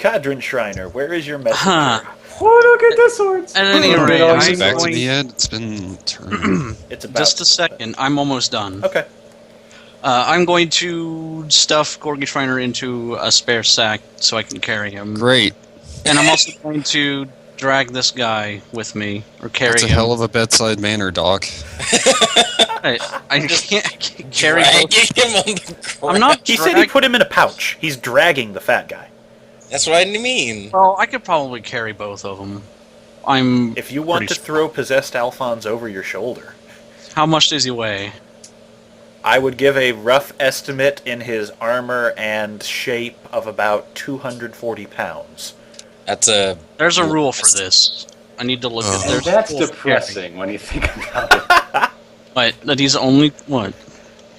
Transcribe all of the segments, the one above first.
Cadron Shriner, where is your messenger? Oh, look at the swords! At any rate, Is I'm it back to going... me yet? It's been a turn. It's about Just a second, I'm almost done. Okay. I'm going to stuff Gorgie Shriner into a spare sack so I can carry him. Great. And I'm also going to drag this guy with me, or carry That's a him. hell of a bedside manner, Doc. I can't carry Dragging both. him on the ground. I'm not He said he put him in a pouch. He's dragging the fat guy. That's what I mean. Well, I could probably carry both of them. I'm. If you want to pretty throw possessed Alphonse over your shoulder, How much does he weigh? I would give a rough estimate in his armor and shape of about 240 pounds. That's a... There's a rule for this. I need to look at. And There's that's a rule for depressing when you think about it. carrying. But that he's only what?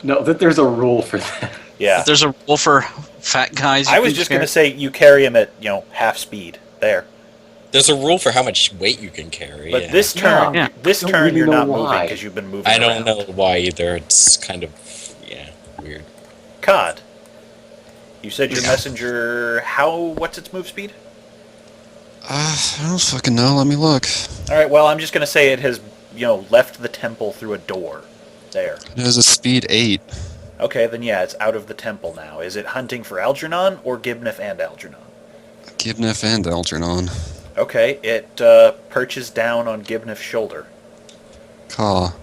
No, that there's a rule for that. Yeah. There's a rule for fat guys. I was just going to say you carry him at, half speed. There. There's a rule for how much weight you can carry. But yeah. this turn, Yeah. this Don't turn really you're know not moving why. because you've been moving I don't around. know why either. It's kind of, weird. Cod. You said your messenger, what's its move speed? I don't fucking know. Let me look. Alright, well, I'm just going to say it has, left the temple through a door. There. It has a speed 8. Okay, then yeah, it's out of the temple now. Is it hunting for Algernon or Gibnif and Algernon? Gibnif and Algernon. Okay, it perches down on Gibnif's shoulder. Caw.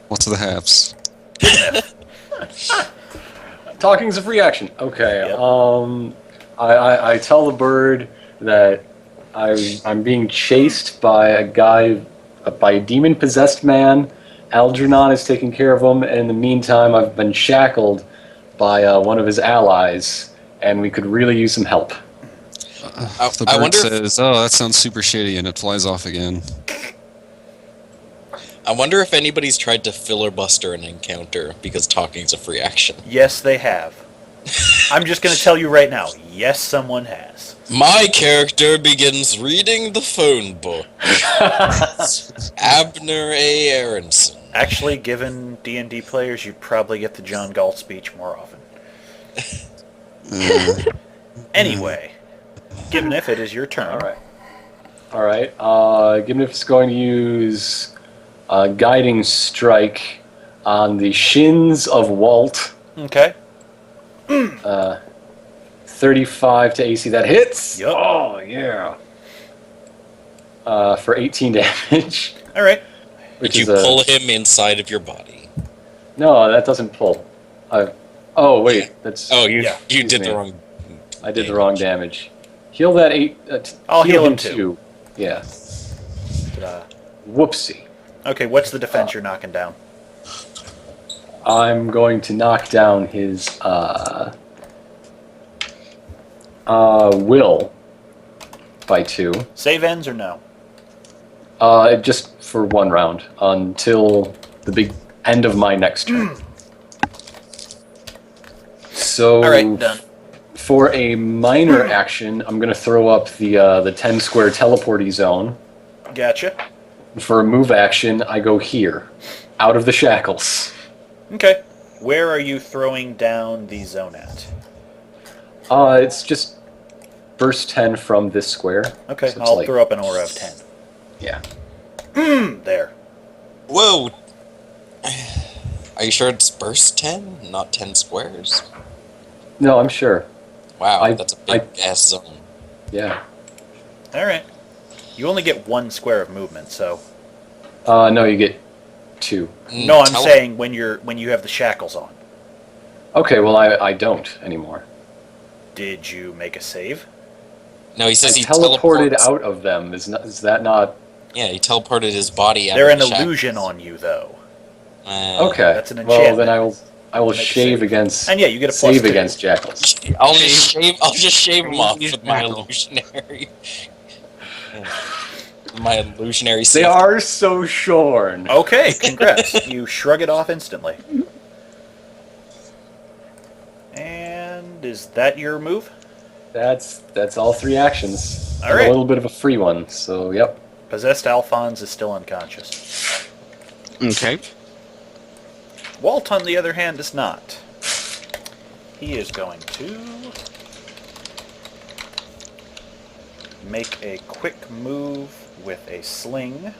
What's the halves? Gibnif. Talking's a free action. Okay. Yep. I tell the bird that I'm being chased by a demon possessed man. Algernon is taking care of him, and in the meantime, I've been shackled by one of his allies, and we could really use some help. The I bird wonder if- says, "Oh, that sounds super shitty," and it flies off again. I wonder if anybody's tried to filibuster an encounter because talking's a free action. Yes, they have. I'm just going to tell you right now. Yes, someone has. My character begins reading the phone book. Abner A. Aronson. Actually, given D&D players, you'd probably get the John Galt speech more often. Anyway, Gibnif, it is your turn. All right. Gibnif is going to use Guiding Strike on the shins of Walt. Okay. 35 to AC. That hits. Yup. Oh, yeah. For 18 damage. All right. Did you pull him inside of your body? No, that doesn't pull. Oh, wait. That's. Oh, you Excuse did me. the wrong... I did the wrong damage. Heal that 8. I'll heal him too. Yeah. Whoopsie. Okay, what's the defense you're knocking down? I'm going to knock down his will by 2. Save ends or no? Just for 1 round until the big end of my next turn. So, All right, done. for a minor action, I'm going to throw up the 10 square teleporty zone. Gotcha. For a move action, I go here, out of the shackles. Okay. Where are you throwing down the zone at? It's just burst 10 from this square. Okay, So it's I'll like- throw up an aura of 10. Yeah. There. Whoa! Are you sure it's burst 10, not 10 squares? No, I'm sure. Wow, that's a big-ass zone. Yeah. All right. You only get 1 square of movement, so... No, you get 2. No, I'm saying when you have the shackles on. Okay, well, I don't anymore. Did you make a save? No, he says I he teleported teleports. out of them. Is that not... Yeah, he teleported his body out They're of an the shackles. illusion on you, though. Okay. That's an well, enchantment. then I will Make a shave save. against... And yeah, you get a plus save 2. against jackals. I'll just shave him off with my Jackal. illusionary. My illusionary. They save. are so shorn. Okay, congrats. You shrug it off instantly. And is that your move? That's all 3 actions. All And right. A little bit of a free one, so yep. Possessed Alphonse is still unconscious. Okay. Walt, on the other hand, is not. He is going to make a quick move with a sling.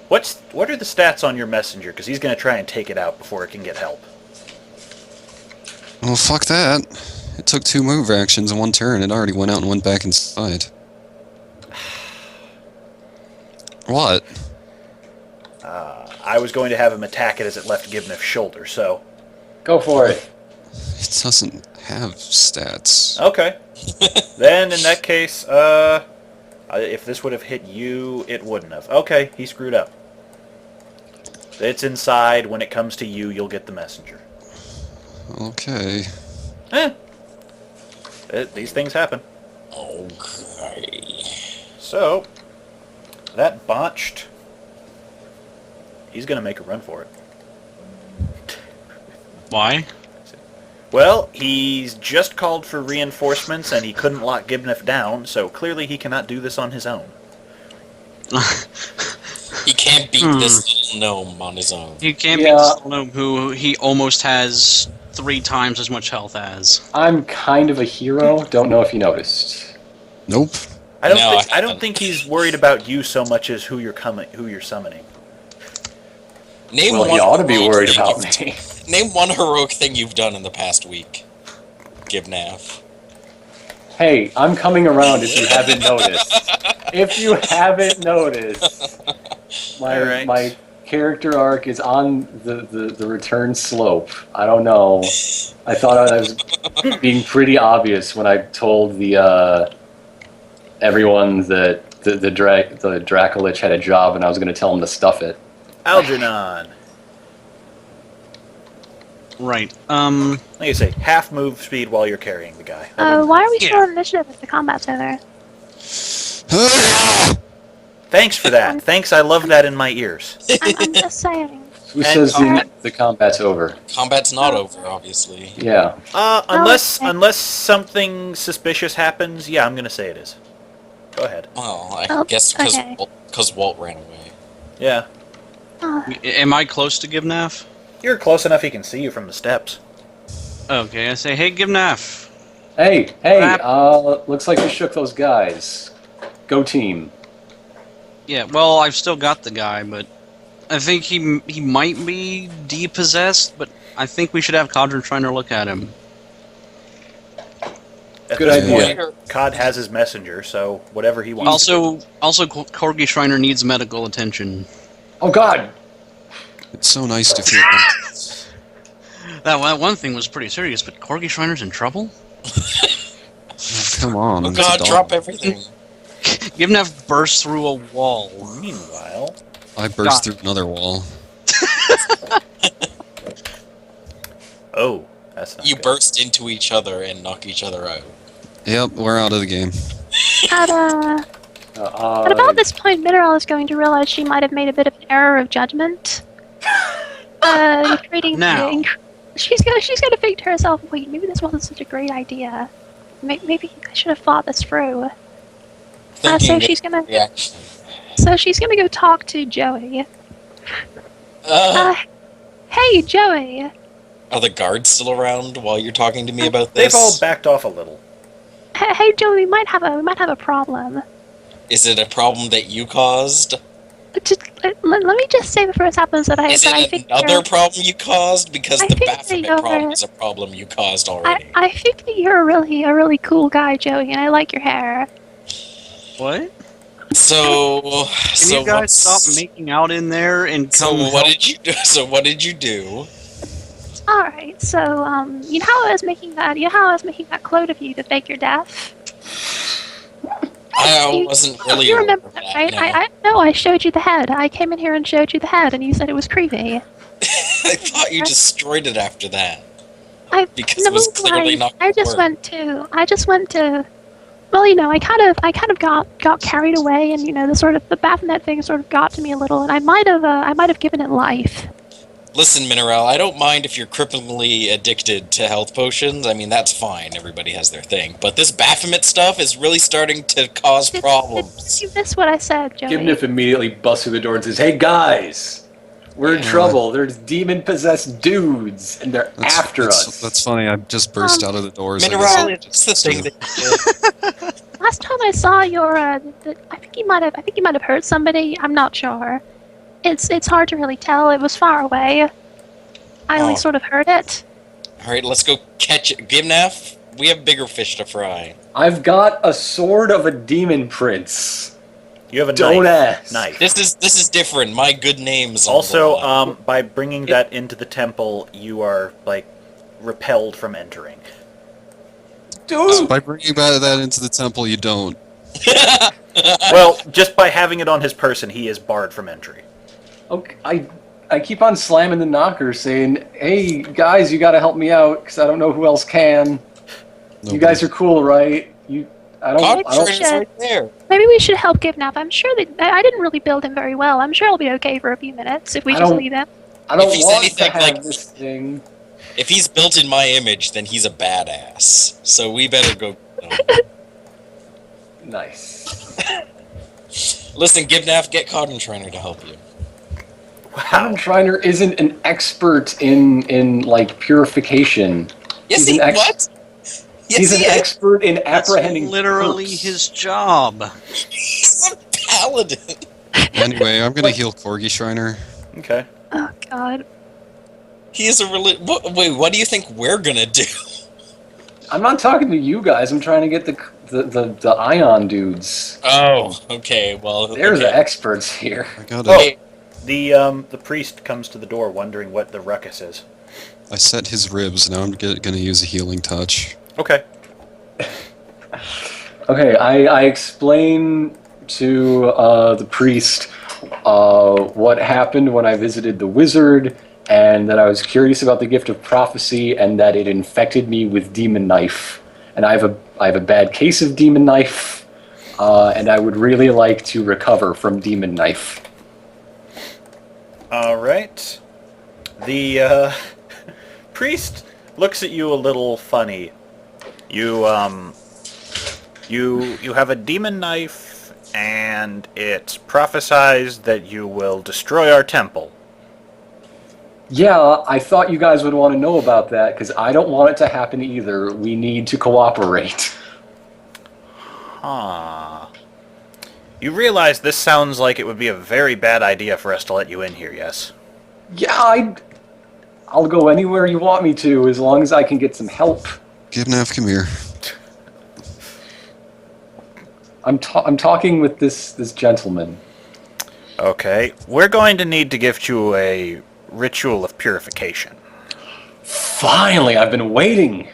What are the stats on your messenger? Because he's going to try and take it out before it can get help. Well, fuck that. It took 2 move actions in 1 turn. It already went out and went back inside. What? I was going to have him attack it as it left Gibniff's shoulder, so... Go for it. It doesn't have stats. Okay. Then, in that case, if this would have hit you, it wouldn't have. Okay, he screwed up. It's inside. When it comes to you, you'll get the messenger. Okay. These things happen. Okay. So, that botched. He's going to make a run for it. Why? Well, he's just called for reinforcements, and he couldn't lock Gibniff down, so clearly he cannot do this on his own. He can't beat this little gnome on his own. You can't beat this little gnome who he almost has 3 times as much health as. I'm kind of a hero. Don't know if you noticed. Nope. I don't think he's worried about you so much as who you're summoning. Name Well, one he ought to be heroic worried thing about you've- me. Name one heroic thing you've done in the past week. Gibnav. Hey, I'm coming around if you haven't noticed. If you haven't noticed, Alright. my character arc is on the return slope. I don't know. I thought I was being pretty obvious when I told the everyone that the Dracolich had a job and I was going to tell him to stuff it. Algernon. Right. Like I say, half move speed while you're carrying the guy. Why are we Yeah. still on initiative if the combat's over? Thanks for that. Thanks, I love that in my ears. I'm just saying. Who And- says the combat's over? Combat's not over, obviously. Yeah. Unless something suspicious happens, yeah, I'm gonna say it is. Go ahead. Well, I Oh, guess because okay. Walt ran away. Yeah. Am I close to Gibnav? You're close enough he can see you from the steps. Okay, I say, hey, Gibnav. Hey, Crap. looks like you shook those guys. Go team. Yeah, well, I've still got the guy, but I think he might be depossessed, but I think we should have Codron trying to look at him. At Good this idea. point, Cod has his messenger, so whatever he wants. Also, Corgi Shriner needs medical attention. Oh God! It's so nice to feel. That one thing was pretty serious, but Corgi Shriner's in trouble? Come on. Oh it's a god, dog. drop everything. Gibnav burst through a wall. Meanwhile, I burst through another wall. oh, that's not You good. burst into each other and knock each other out. Yep, we're out of the game. At about this point, Mineral is going to realize she might have made a bit of an error of judgment. Creating Now. she's gonna think to herself, wait, maybe this wasn't such a great idea. Maybe I should have thought this through. So Thinking she's gonna reaction. go talk to Joey. Hey Joey. Are the guards still around while you're talking to me about They've this? all backed off a little. Hey Joey, we might have a problem. Is it a problem that you caused? Just, let me just say before this happens that Is I it think another problem you caused? Because I the think that Baphomet you're- problem is a problem you caused already. I think that you're a really cool guy, Joey, and I like your hair. What? So, Can you guys stop making out in there and So come what help? did you do? So what did you do? All right, so you know how I was making that clone of you to fake your death. I wasn't really You aware remember of that, that, right? no. I know I showed you the head. I came in here and showed you the head, and you said it was creepy. I thought you destroyed it after that. Because no, it was clearly not I gonna just work. went to. Well, you know, I kind of got carried away, and you know, the Baphomet thing sort of got to me a little, and I might have given it life. Listen, Mineral, I don't mind if you're cripplingly addicted to health potions. I mean, that's fine. Everybody has their thing. But this Baphomet stuff is really starting to cause problems. You missed what I said, Joey. Gibniff immediately busts through the door and says, "Hey guys, We're in trouble. There's demon-possessed dudes, and they're after us. That's funny. I just burst out of the doors. Mineral, it's the thing that you did. Last time I saw your, I think you might have hurt somebody. I'm not sure. It's hard to really tell. It was far away. I only sort of heard it. Alright, let's go catch it. Gimnaf, we have bigger fish to fry. I've got a sword of a demon prince. You have a Don't knife. ask. Knife. This is different. My good name's on the Also, line. by bringing that into the temple, you are, like, repelled from entering. Dude! By bringing that into the temple, you don't. Well, just by having it on his person, he is barred from entry. Okay, I keep on slamming the knocker saying, hey, guys, you gotta help me out, because I don't know who else can. You guys are cool, right? I don't... It's right there. Maybe we should help Givnap. I'm sure that I didn't really build him very well. I'm sure he'll be okay for a few minutes if we just leave him. I don't If he's want anything to have like- this thing. If he's built in my image, then he's a badass. So we better go. Nice. Listen, Gimnaf, get Cotton Trainer to help you. Adam Schreiner isn't an expert in like purification. Yes, He's an what? Yes, He's an he is. expert in That's apprehending literally perps. his job. He's a paladin. Anyway, I'm gonna heal Corgi Shriner. Okay. Oh God. He is a Wait, what do you think we're gonna do? I'm not talking to you guys. I'm trying to get the Ion dudes. Oh, okay. Well, They're okay. the experts here. I gotta. Hey, The priest comes to the door wondering what the ruckus is. I set his ribs. Now I'm gonna use a healing touch. Okay. Okay, I explain to the priest what happened when I visited the wizard, and that I was curious about the gift of prophecy, and that it infected me with demon knife. And I have a bad case of demon knife, and I would really like to recover from demon knife. All right. The priest looks at you a little funny. You have a demon knife, and it's prophesized that you will destroy our temple. Yeah, I thought you guys would want to know about that, because I don't want it to happen either. We need to cooperate. Huh. You realize this sounds like it would be a very bad idea for us to let you in here, yes? Yeah, I'll go anywhere you want me to, as long as I can get some help. Gibnaf, come here. I'm talking with this gentleman. Okay. We're going to need to gift you a ritual of purification. Finally, I've been waiting.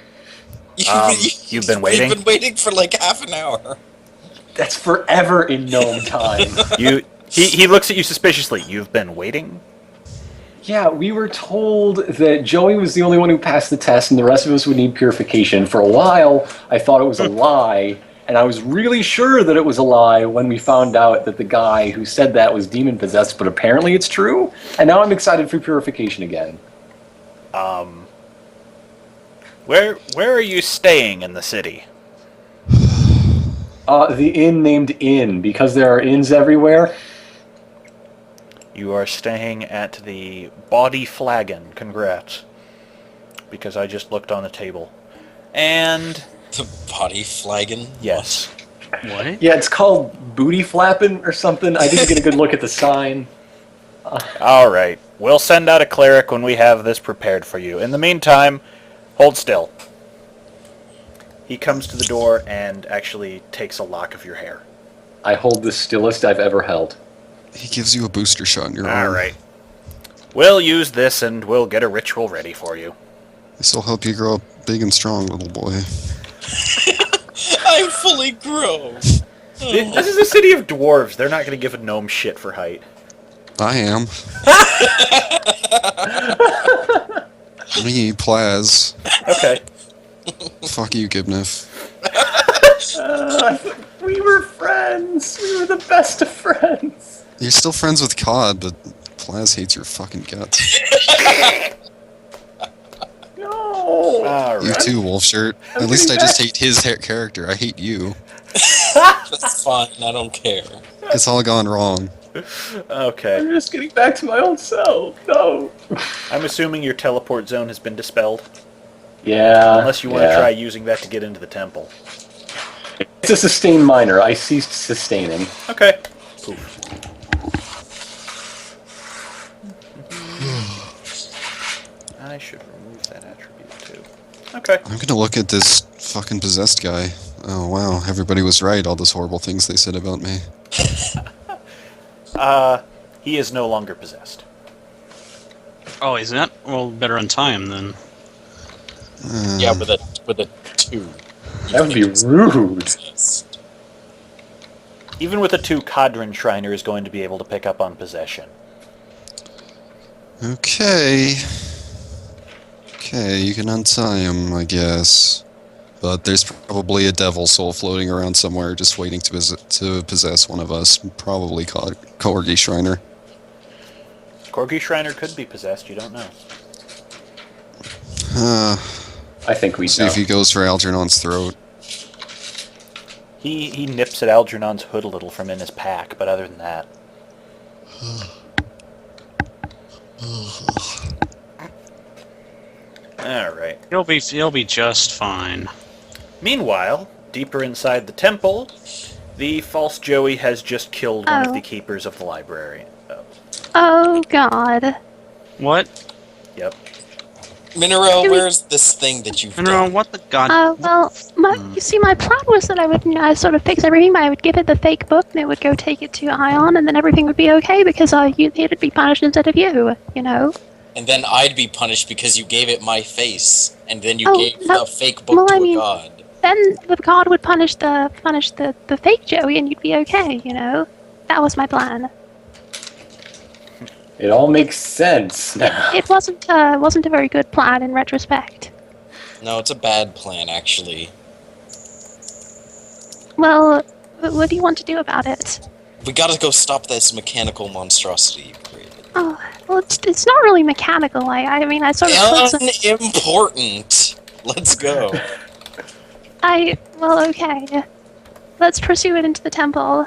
You've been waiting? We've been waiting for like half an hour. That's forever in gnome time. He looks at you suspiciously. You've been waiting? Yeah, we were told that Joey was the only one who passed the test and the rest of us would need purification. For a while, I thought it was a lie, and I was really sure that it was a lie when we found out that the guy who said that was demon-possessed, but apparently it's true, and now I'm excited for purification again. Where are you staying in the city? The inn named Inn, because there are inns everywhere. You are staying at the Body Flagon. Congrats. Because I just looked on the table. And The body flagon. yes. What? Yeah, it's called Booty Flappin' or something. I didn't get a good look at the sign. All right. We'll send out a cleric when we have this prepared for you. In the meantime, hold still. He comes to the door and actually takes a lock of your hair. I hold the stillest I've ever held. He gives you a booster shot in your arm. All right. We'll use this and we'll get a ritual ready for you. This will help you grow up big and strong, little boy. I'm fully grown. This is a city of dwarves. They're not going to give a gnome shit for height. I am. Me, Plaz. Okay. Fuck you, Gibnif. We were friends. We were the best of friends. You're still friends with Cod, but Plaz hates your fucking guts. No. All You right. too, Wolfshirt. At least I just hate his character. I hate you. That's fine. I don't care. It's all gone wrong. Okay. I'm just getting back to my old self. No. I'm assuming your teleport zone has been dispelled. Yeah. Unless you want to try using that to get into the temple. It's a sustain minor. I ceased sustaining. Okay. Poof. I should remove that attribute too. Okay. I'm gonna look at this fucking possessed guy. Oh wow, everybody was right, all those horrible things they said about me. He is no longer possessed. Oh, he's not? Well, better untie him then. Yeah, with a 2. That would be rude. Even with a 2, Kadrin Shriner is going to be able to pick up on possession. Okay. Okay, you can untie him, I guess. But there's probably a devil soul floating around somewhere just waiting to possess one of us. Probably Corgi Shriner. Corgi Shriner could be possessed, you don't know. I think we See know. if he goes for Algernon's throat. He nips at Algernon's hood a little from in his pack, but other than that... Alright. He'll be just fine. Meanwhile, deeper inside the temple, the false Joey has just killed one of the keepers of the library. Oh, God. What? Yep. Mineral, where's this thing that you've No, done? what the god? Well, you see, my plan was that I would sort of fix everything. I would give it the fake book, and it would go take it to Ion, and then everything would be okay because it'd be punished instead of you, you know? And then I'd be punished because you gave it my face, and then you Oh, gave no. the fake book Well, to I a mean- god. Then the god would punish the fake Joey, and you'd be okay, you know? That was my plan. It all makes sense now. It wasn't a very good plan in retrospect. No, it's a bad plan, actually. Well, what do you want to do about it? We gotta go stop this mechanical monstrosity you created. Oh, well, it's not really mechanical. I mean, I sort of put some... Unimportant! Let's go. Well, okay. Let's pursue it into the temple.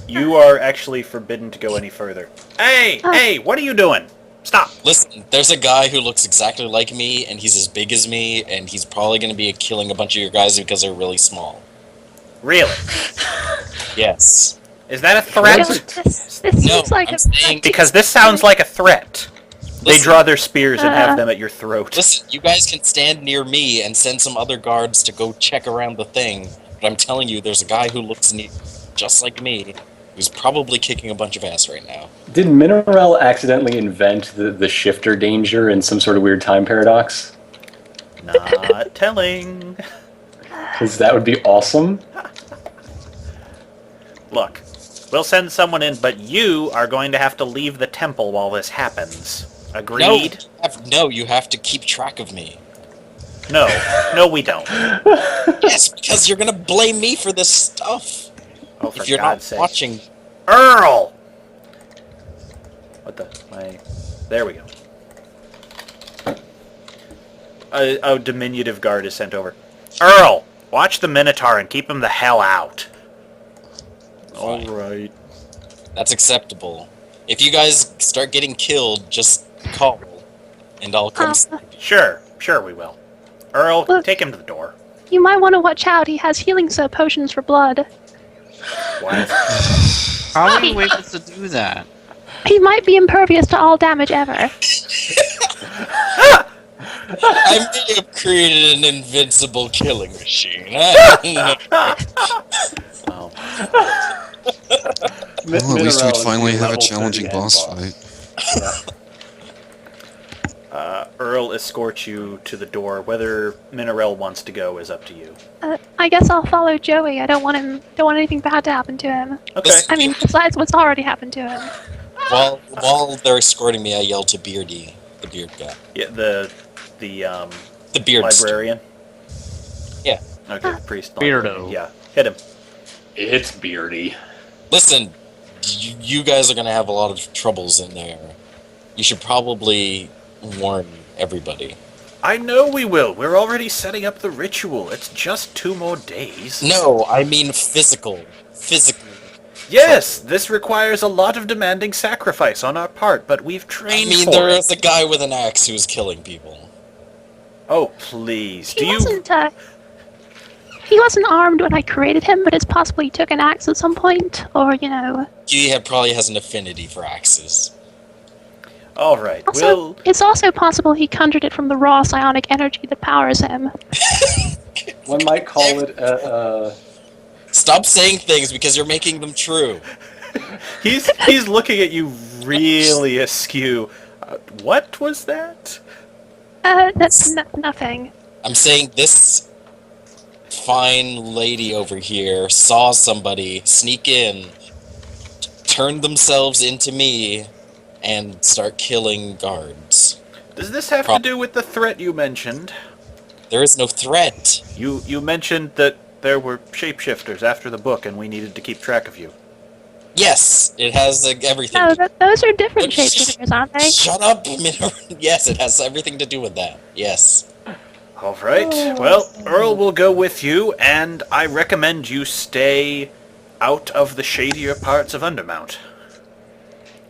You are actually forbidden to go any further. Hey! Hey! What are you doing? Stop! Listen, there's a guy who looks exactly like me, and he's as big as me, and he's probably gonna be killing a bunch of your guys because they're really small. Really? Yes. Is that a Really, threat? this No, seems like I'm a... saying... Because this sounds like a threat. They Listen. draw their spears and have them at your throat. Listen, you guys can stand near me and send some other guards to go check around the thing, but I'm telling you, there's a guy who looks just like me, who's probably kicking a bunch of ass right now. Did Mineral accidentally invent the shifter danger in some sort of weird time paradox? Not telling. Because that would be awesome. Look, we'll send someone in, but you are going to have to leave the temple while this happens. Agreed? No, you have to keep track of me. No. No, we don't. Yes, because you're gonna blame me for this stuff. Oh, for If you're God's not sake. watching... Earl! What the... There we go. A diminutive guard is sent over. Earl! Watch the Minotaur and keep him the hell out. Fine. Alright. That's acceptable. If you guys start getting killed, just call, and I'll come... Sure we will. Earl, Look. take him to the door. You might want to watch out. He has healing potions for blood. What? How are you able to do that? He might be impervious to all damage ever. I may have created an invincible killing machine. Oh. Well, at least Mineral we'd is finally have a level challenging 30 boss end fight. Earl escorts you to the door. Whether Mineral wants to go is up to you. I guess I'll follow Joey. I don't want anything bad to happen to him. Okay. Listen. I mean, besides what's already happened to him. While they're escorting me, I yell to Beardy, the beard guy. Yeah, the The beard librarian. Yeah. Okay, the priest. Beardo. Yeah, hit him. It's Beardy. Listen, you guys are gonna have a lot of troubles in there. You should probably warn everybody. I know we will. We're already setting up the ritual. It's just 2 more days. No, I mean physical. Physically. Yes, this requires a lot of demanding sacrifice on our part, but we've I trained mean, for there it. is a guy with an axe who's killing people. Oh, please. He wasn't. He wasn't armed when I created him, but it's possible he took an axe at some point, or He probably has an affinity for axes. All right, Also, it's also possible he conjured it from the raw psionic energy that powers him. One might call it a Stop saying things because you're making them true. He's looking at you really askew. What was that? That's nothing. I'm saying this fine lady over here saw somebody sneak in, turn themselves into me, and start killing guards. Does this have to do with the threat you mentioned? There is no threat. You mentioned that there were shapeshifters after the book, and we needed to keep track of you. Yes, it has everything. No, those are different shapeshifters, aren't they? Shut up, Yes, it has everything to do with that. Yes. All right. Well, Earl will go with you, and I recommend you stay out of the shadier parts of Undermount.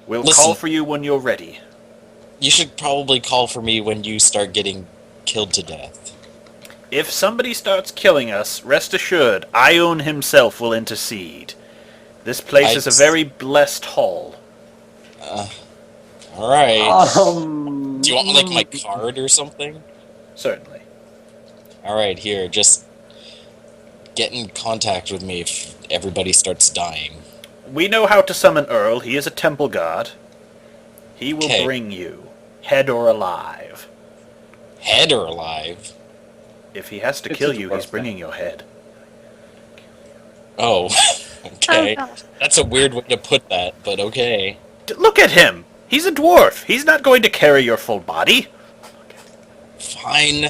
We'll Listen. call for you when you're ready. You should probably call for me when you start getting killed to death. If somebody starts killing us, rest assured, Ione himself will intercede. This place is a very blessed hall. Alright. Do you want, like, my card or something? Certainly. Alright, here, just get in contact with me if everybody starts dying. We know how to summon Earl. He is a temple god. He will Okay. bring you, head or alive. Head or alive? If he has to It's kill a you, dwarf he's bringing your head. Oh, okay. Oh, God. That's a weird way to put that, but okay. Look at him! He's a dwarf! He's not going to carry your full body! Fine.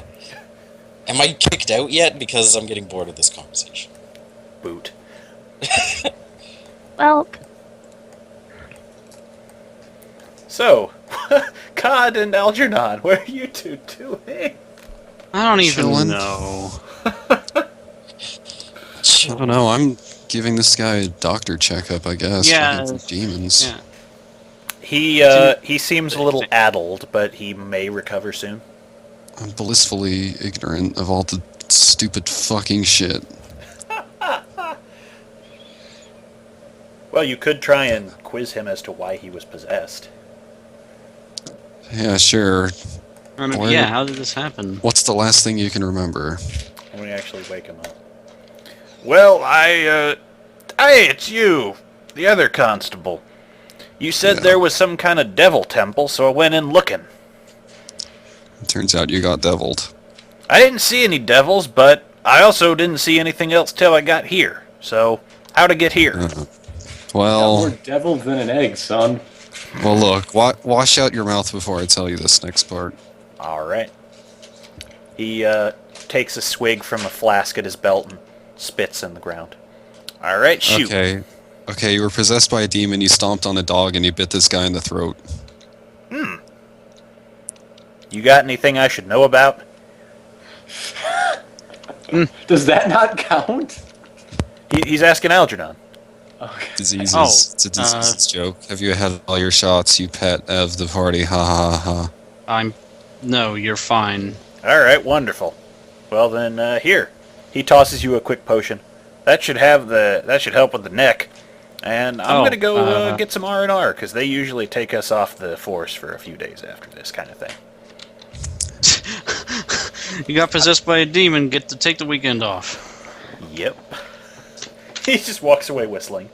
Am I kicked out yet? Because I'm getting bored of this conversation. Boot. Well, So, Cod and Algernon, what are you two doing? I don't even Chillin'. know. I don't know. I'm giving this guy a doctor checkup, I guess. Yeah. Looking for demons. Yeah. He seems a little addled, but he may recover soon. I'm blissfully ignorant of all the stupid fucking shit. Well, you could try and quiz him as to why he was possessed. Yeah, sure. Why- Yeah, how did this happen? What's the last thing you can remember? Let me actually wake him up. Well, hey, it's you, the other constable. You said Yeah. there was some kind of devil temple, so I went in looking. Turns out you got deviled. I didn't see any devils, but I also didn't see anything else till I got here. So, how to get here? more Well, devil than an egg, son. look, wash out your mouth before I tell you this next part. All right. He takes a swig from a flask at his belt and spits in the ground. All right, shoot. Okay, you were possessed by a demon, you stomped on a dog, and you bit this guy in the throat. You got anything I should know about? Does that not count? He's asking Algernon. Okay. Diseases. Oh, It's a diseases joke. Have you had all your shots, you pet of the party? Ha ha ha. No, you're fine. All right, wonderful. Well then, here. He tosses you a quick potion. That should help with the neck. And I'm gonna go get some R&R because they usually take us off the force for a few days after this kind of thing. You got possessed by a demon, get to take the weekend off. Yep. He just walks away whistling.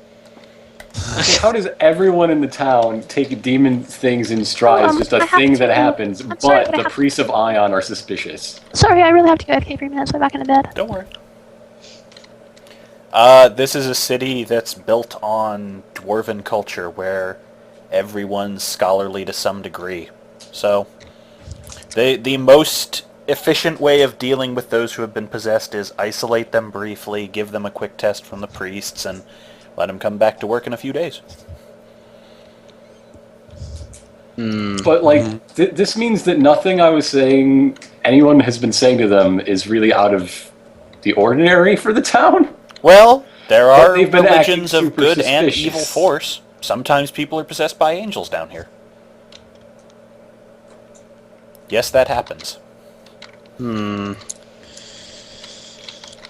So how does everyone in the town take demon things in stride as just I a have thing to- that happens, I'm sorry, but but I the have- priests of Ion are suspicious? sorry, I really have to go. Okay, 3 minutes. I'm back into bed. Don't worry. This is a city that's built on dwarven culture where everyone's scholarly to some degree. So, the most efficient way of dealing with those who have been possessed is isolate them briefly, give them a quick test from the priests, and let them come back to work in a few days. But like, this means that nothing I was saying, anyone has been saying to them, is really out of the ordinary for the town. Well, There are they've been acting religions of super good and suspicious. evil force. Sometimes people are possessed by angels down here. Yes, that happens. Hmm.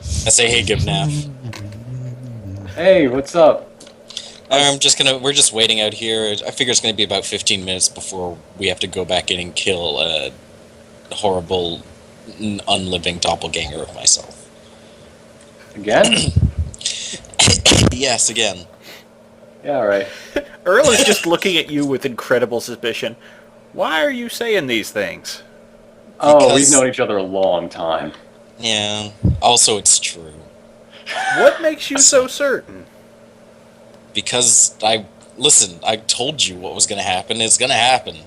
I say, hey, Gibnaf. Hey, what's up? We're just waiting out here. I figure it's gonna be about 15 minutes before we have to go back in and kill a horrible, unliving doppelganger of myself. Again? Yes, again. Yeah, all right. Earl is just looking at you with incredible suspicion. Why are you saying these things? Oh, we've Because- known each other a long time. Yeah. Also, it's true. What makes you so certain? Because I told you what was gonna happen. It's gonna happen.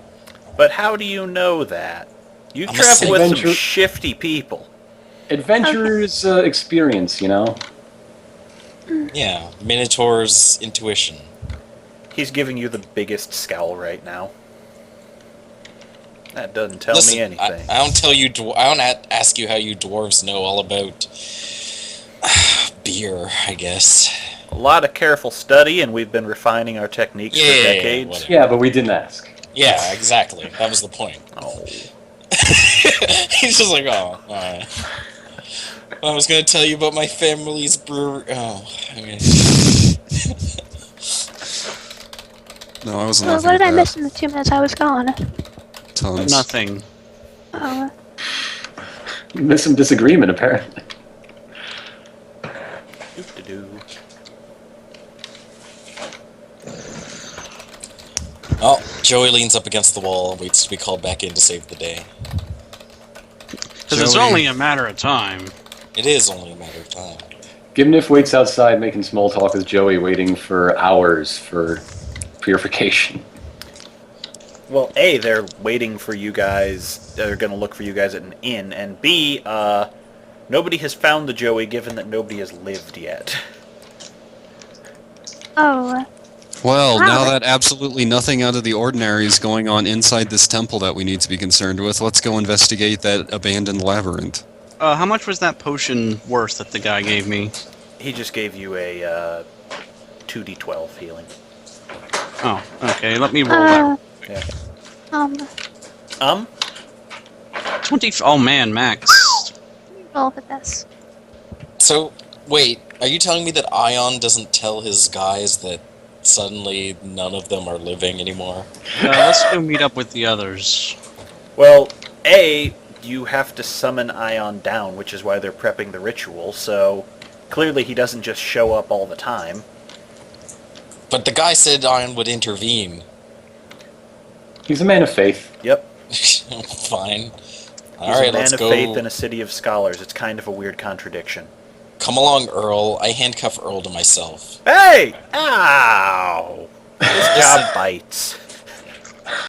But how do you know that? You I'm a travel with some adventure- shifty people. Adventurer's experience, you know? Yeah. Minotaur's intuition. He's giving you the biggest scowl right now. That doesn't tell Listen, me anything. I don't tell you. I don't ask you how you dwarves know all about beer. I guess. A lot of careful study, and we've been refining our techniques for Yeah, decades. whatever. Yeah, but we didn't ask. Yeah, exactly. That was the point. Oh. He's just like, oh, alright. I was gonna tell you about my family's brewery. Oh, okay. No, I wasn't Well, laughing what did at I that. miss in the 2 minutes I was gone? Tons. Nothing. Oh, You missed some disagreement, apparently. Doo-doo-doo. Oh, Joey leans up against the wall and waits to be called back in to save the day. Because it's Joey. only a matter of time. It is only a matter of time. Gimnif waits outside making small talk with Joey, waiting for hours for purification. Well, A, they're waiting for you guys. They're going to look for you guys at an inn. And B, nobody has found the Joey, given that nobody has lived yet. oh, Well, Wow. now that absolutely nothing out of the ordinary is going on inside this temple that we need to be concerned with, let's go investigate that abandoned labyrinth. How much was that potion worth that the guy gave me? He just gave you a 2d12 healing. Oh, okay. Let me roll that. Yeah. um, 20. Oh man, max. roll for this. So, wait, are you telling me that Ion doesn't tell his guys that suddenly none of them are living anymore? Let's go meet up with the others. Well, A, you have to summon Ion down, which is why they're prepping the ritual, so clearly he doesn't just show up all the time. But the guy said Ion would intervene. He's a man of faith. Yep. Fine. He's Alright, a man let's of go. faith in a city of scholars. It's kind of a weird contradiction. Come along, Earl. I handcuff Earl to myself. Hey! Ow! This job bites.